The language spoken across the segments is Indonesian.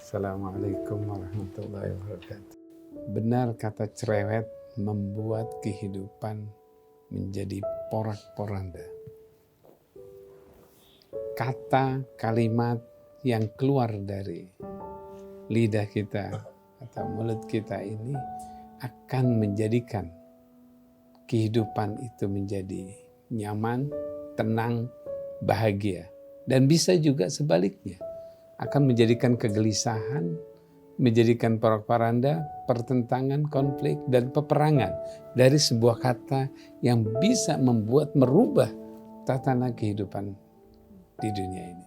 Assalamualaikum warahmatullahi wabarakatuh. Benar kata cerewet membuat kehidupan menjadi porak-poranda. Kata, kalimat yang keluar dari lidah kita atau mulut kita ini akan menjadikan kehidupan itu menjadi nyaman, tenang, bahagia. Dan bisa juga sebaliknya, akan menjadikan kegelisahan, menjadikan porak-poranda, pertentangan, konflik, dan peperangan dari sebuah kata yang bisa merubah tatanan kehidupan di dunia ini.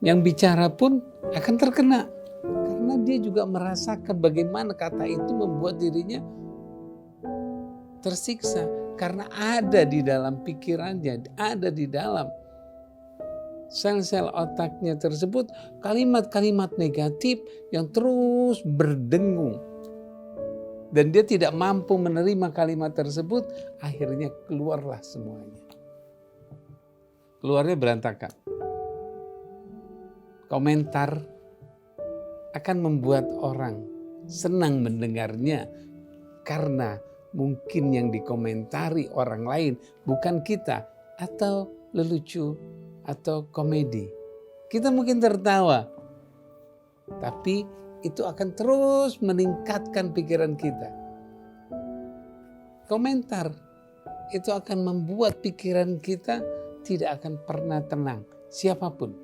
Yang bicara pun akan terkena, karena dia juga merasakan bagaimana kata itu membuat dirinya tersiksa, karena ada di dalam pikirannya, ada di dalam sel-sel otaknya tersebut kalimat-kalimat negatif yang terus berdengung. Dan dia tidak mampu menerima kalimat tersebut, akhirnya keluarlah semuanya. Keluarnya berantakan. Komentar akan membuat orang senang mendengarnya karena mungkin yang dikomentari orang lain bukan kita, atau lelucu atau komedi. Kita mungkin tertawa, tapi itu akan terus meningkatkan pikiran kita. Komentar itu akan membuat pikiran kita tidak akan pernah tenang, siapapun.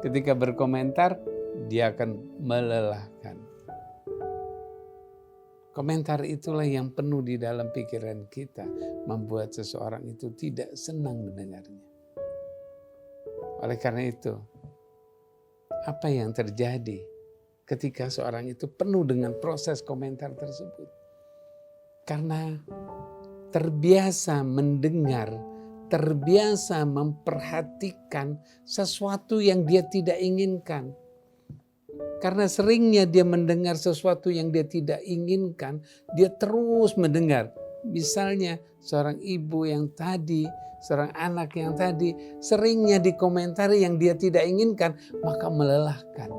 Ketika berkomentar, dia akan melelahkan. Komentar itulah yang penuh di dalam pikiran kita, membuat seseorang itu tidak senang mendengarnya. Oleh karena itu, apa yang terjadi ketika seorang itu penuh dengan proses komentar tersebut? Karena terbiasa mendengar, terbiasa memperhatikan sesuatu yang dia tidak inginkan. Karena seringnya dia mendengar sesuatu yang dia tidak inginkan, dia terus mendengar. Misalnya seorang ibu yang tadi, seorang anak yang tadi, seringnya dikomentari yang dia tidak inginkan, maka melelahkan.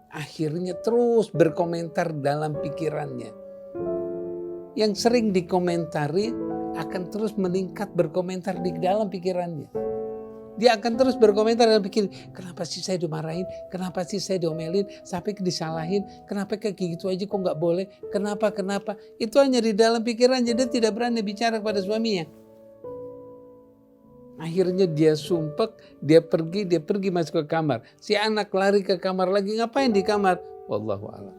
Akhirnya terus berkomentar dalam pikirannya. Yang sering dikomentari akan terus meningkat berkomentar di dalam pikirannya. Dia akan terus berkomentar dan pikir, kenapa sih saya dimarahin, kenapa sih saya diomelin, sampai disalahin, kenapa kayak gitu aja kok nggak boleh, kenapa. Itu hanya di dalam pikirannya, dia tidak berani bicara kepada suaminya. Akhirnya dia sumpek, dia pergi masuk ke kamar. Si anak lari ke kamar lagi, ngapain di kamar? Wallahu a'lam.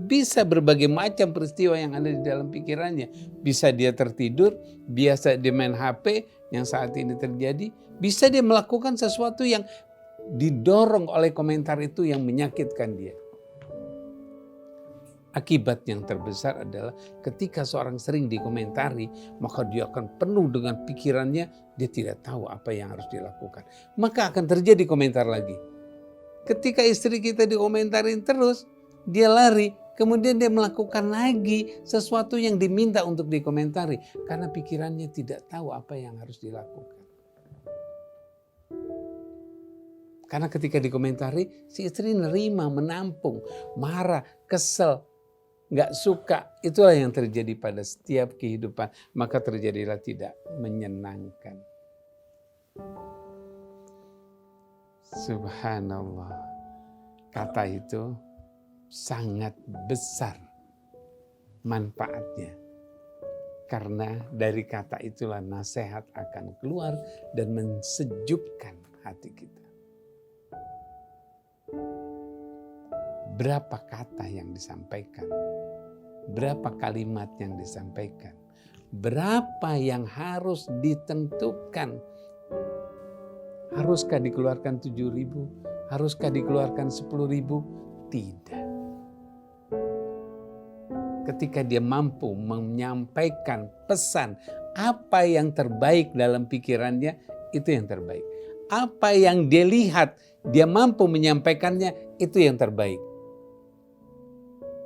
Bisa berbagai macam peristiwa yang ada di dalam pikirannya. Bisa dia tertidur, biasa dia main HP yang saat ini terjadi. Bisa dia melakukan sesuatu yang didorong oleh komentar itu yang menyakitkan dia. Akibat yang terbesar adalah ketika seorang sering dikomentari, maka dia akan penuh dengan pikirannya, dia tidak tahu apa yang harus dilakukan. Maka akan terjadi komentar lagi. Ketika istri kita dikomentarin terus, dia lari, kemudian dia melakukan lagi sesuatu yang diminta untuk dikomentari. Karena pikirannya tidak tahu apa yang harus dilakukan. Karena ketika dikomentari, si istri nerima, menampung, marah, kesel, gak suka. Itulah yang terjadi pada setiap kehidupan. Maka terjadilah tidak menyenangkan. Subhanallah. Kata itu sangat besar manfaatnya. Karena dari kata itulah nasihat akan keluar dan mensejukkan hati kita. Berapa kata yang disampaikan, berapa kalimat yang disampaikan, berapa yang harus ditentukan. Haruskah dikeluarkan 7.000? Haruskah dikeluarkan 10.000? Tidak. Ketika dia mampu menyampaikan pesan apa yang terbaik dalam pikirannya, itu yang terbaik. Apa yang dia lihat, dia mampu menyampaikannya, itu yang terbaik.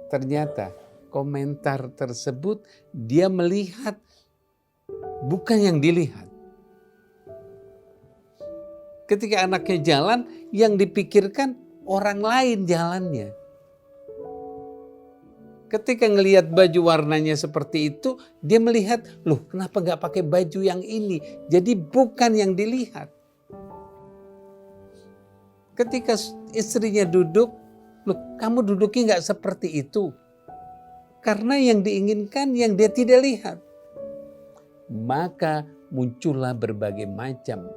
Ternyata komentar tersebut dia melihat bukan yang dilihat. Ketika anaknya jalan, yang dipikirkan orang lain jalannya. Ketika ngelihat baju warnanya seperti itu, dia melihat, loh kenapa nggak pakai baju yang ini? Jadi bukan yang dilihat. Ketika istrinya duduk, loh kamu duduknya nggak seperti itu. Karena yang diinginkan yang dia tidak lihat. Maka muncullah berbagai macam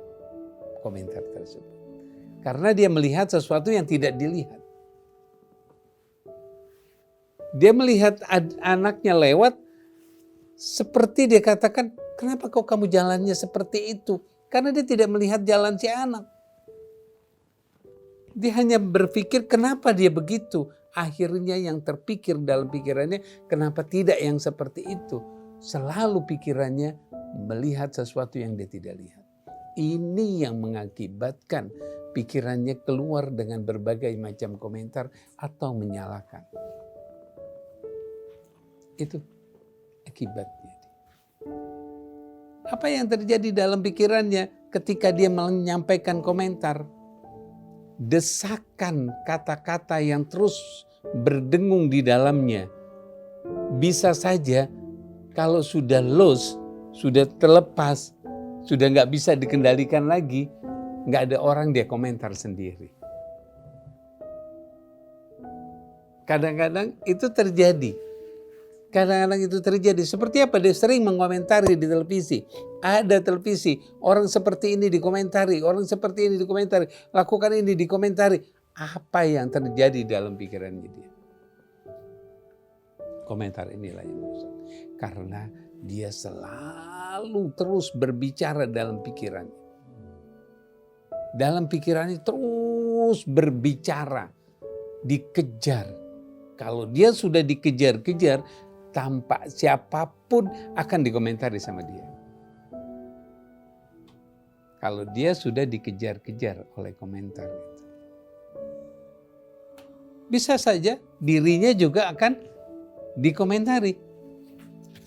komentar tersebut. Karena dia melihat sesuatu yang tidak dilihat. Dia melihat anaknya lewat, seperti dia katakan, kenapa kok kamu jalannya seperti itu? Karena dia tidak melihat jalan si anak. Dia hanya berpikir kenapa dia begitu. Akhirnya yang terpikir dalam pikirannya, kenapa tidak yang seperti itu? Selalu pikirannya melihat sesuatu yang dia tidak lihat. Ini yang mengakibatkan pikirannya keluar dengan berbagai macam komentar atau menyalahkan. Itu akibatnya. Apa yang terjadi dalam pikirannya ketika dia menyampaikan komentar? Desakan kata-kata yang terus berdengung di dalamnya. Bisa saja kalau sudah lost, sudah terlepas, sudah nggak bisa dikendalikan lagi, nggak ada orang dia komentar sendiri. Kadang-kadang itu terjadi. Seperti apa? Dia sering mengomentari di televisi. Ada televisi, orang seperti ini dikomentari, orang seperti ini dikomentari, lakukan ini dikomentari. Apa yang terjadi dalam pikirannya dia? Komentar inilah yang merusak. Karena dia selalu terus berbicara dalam pikirannya. Dalam pikirannya terus berbicara, dikejar. Kalau dia sudah dikejar-kejar, tampak siapapun akan dikomentari sama dia. Kalau dia sudah dikejar-kejar oleh komentar itu. Bisa saja dirinya juga akan dikomentari.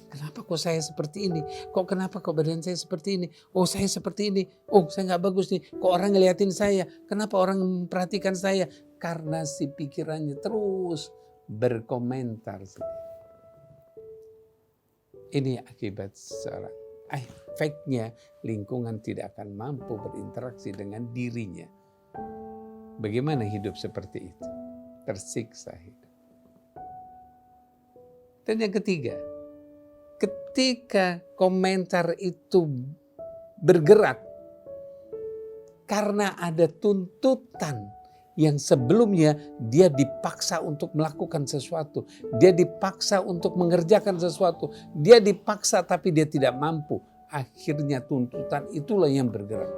Kenapa kok saya seperti ini? Kenapa badan saya seperti ini? Oh saya seperti ini. Oh saya gak bagus nih. Kok orang ngeliatin saya? Kenapa orang memperhatikan saya? Karena si pikirannya terus berkomentar. Ini akibat seorang. Efeknya lingkungan tidak akan mampu berinteraksi dengan dirinya. Bagaimana hidup seperti itu? Tersiksa hidup. Dan yang ketiga, ketika komentar itu bergerak karena ada tuntutan yang sebelumnya dia dipaksa untuk melakukan sesuatu. Dia dipaksa untuk mengerjakan sesuatu. Dia dipaksa tapi dia tidak mampu. Akhirnya tuntutan itulah yang bergerak.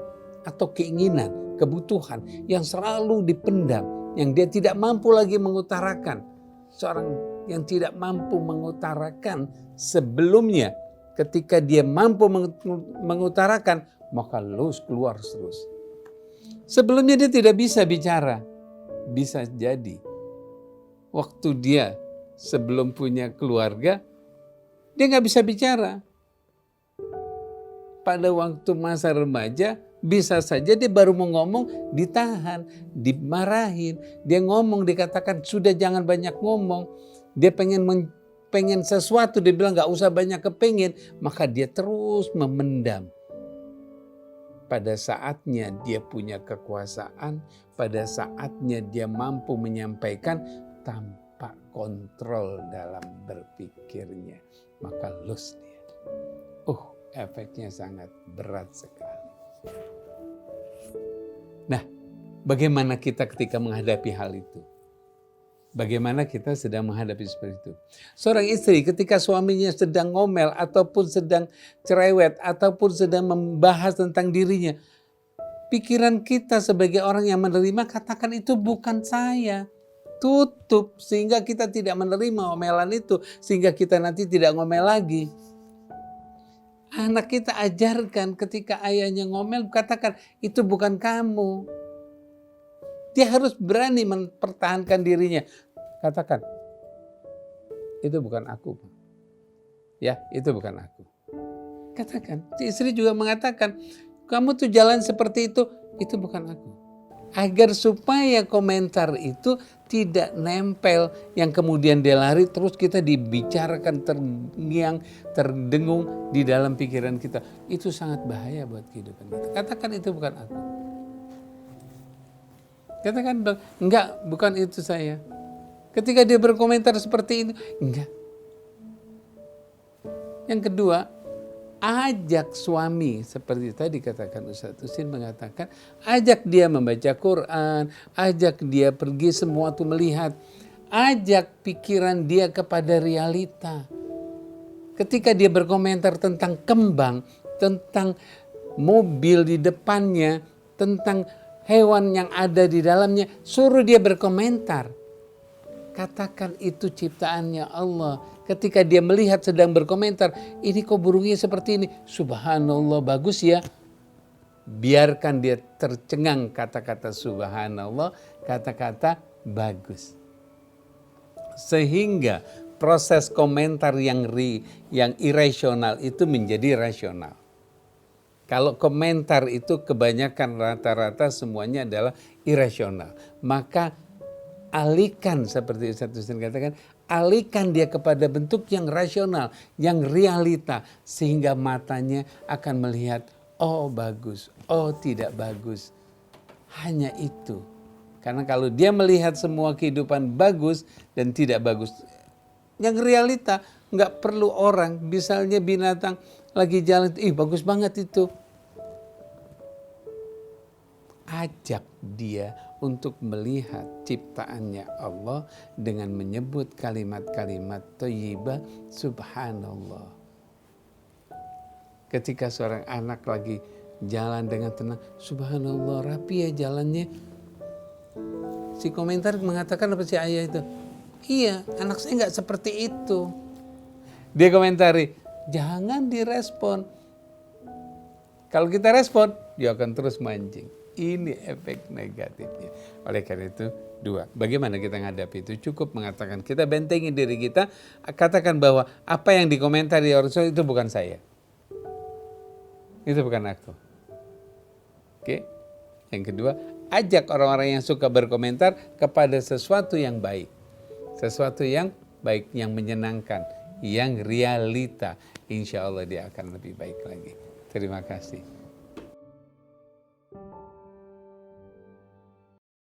Atau keinginan, kebutuhan yang selalu dipendam. Yang dia tidak mampu lagi mengutarakan. Seorang yang tidak mampu mengutarakan sebelumnya. Ketika dia mampu mengutarakan, maka keluar terus. Sebelumnya dia tidak bisa bicara. Bisa jadi waktu dia sebelum punya keluarga, dia gak bisa bicara. Pada waktu masa remaja, bisa saja dia baru mau ngomong, ditahan, dimarahin. Dia ngomong, dikatakan sudah jangan banyak ngomong. Dia pengen sesuatu, dia bilang gak usah banyak kepengin. Maka dia terus memendam. Pada saatnya dia punya kekuasaan, pada saatnya dia mampu menyampaikan tanpa kontrol dalam berpikirnya. Maka lost dia. Efeknya sangat berat sekali. Nah, bagaimana kita ketika menghadapi hal itu? Bagaimana kita sedang menghadapi seperti itu? Seorang istri ketika suaminya sedang ngomel ataupun sedang cerewet ataupun sedang membahas tentang dirinya, pikiran kita sebagai orang yang menerima katakan itu bukan saya. Tutup sehingga kita tidak menerima omelan itu, sehingga kita nanti tidak ngomel lagi. Anak kita ajarkan ketika ayahnya ngomel katakan itu bukan kamu. Dia harus berani mempertahankan dirinya. Katakan, itu bukan aku. Ya, itu bukan aku. Katakan, si istri juga mengatakan, kamu tuh jalan seperti itu, itu bukan aku. Agar supaya komentar itu tidak nempel, yang kemudian dia lari terus kita dibicarakan, terngiang, terdengung di dalam pikiran kita. Itu sangat bahaya buat kehidupan kita. Katakan itu bukan aku. Katakan, enggak, bukan itu saya. Ketika dia berkomentar seperti itu, enggak. Yang kedua, ajak suami, seperti tadi katakan Ustaz Husin mengatakan, ajak dia membaca Quran, ajak dia pergi semua itu melihat, ajak pikiran dia kepada realita. Ketika dia berkomentar tentang kembang, tentang mobil di depannya, tentang hewan yang ada di dalamnya, suruh dia berkomentar. Katakan itu ciptaannya Allah. Ketika dia melihat sedang berkomentar, ini kok burungnya seperti ini, subhanallah, bagus ya. Biarkan dia tercengang kata-kata subhanallah, kata-kata bagus. Sehingga proses komentar yang irasional itu menjadi rasional. Kalau komentar itu kebanyakan rata-rata semuanya adalah irasional, maka alihkan, seperti Ustaz Husin katakan, alihkan dia kepada bentuk yang rasional, yang realita, sehingga matanya akan melihat, oh bagus, oh tidak bagus. Hanya itu. Karena kalau dia melihat semua kehidupan bagus dan tidak bagus, yang realita, nggak perlu orang, misalnya binatang lagi jalan, bagus banget itu. Ajak dia untuk melihat ciptaannya Allah dengan menyebut kalimat-kalimat thayyibah subhanallah. Ketika seorang anak lagi jalan dengan tenang, subhanallah, rapi ya jalannya. Si komentar mengatakan apa si ayah itu? Iya, anak saya nggak seperti itu. Dia komentari, jangan direspon. Kalau kita respon, dia akan terus mancing. Ini efek negatifnya. Oleh karena itu, dua, bagaimana kita menghadapi itu? Cukup mengatakan, kita bentengi diri kita, katakan bahwa apa yang dikomentari orang itu bukan saya. Itu bukan aku. Oke? Yang kedua, ajak orang-orang yang suka berkomentar kepada sesuatu yang baik. Sesuatu yang baik, yang menyenangkan, yang realita. Insya Allah dia akan lebih baik lagi. Terima kasih.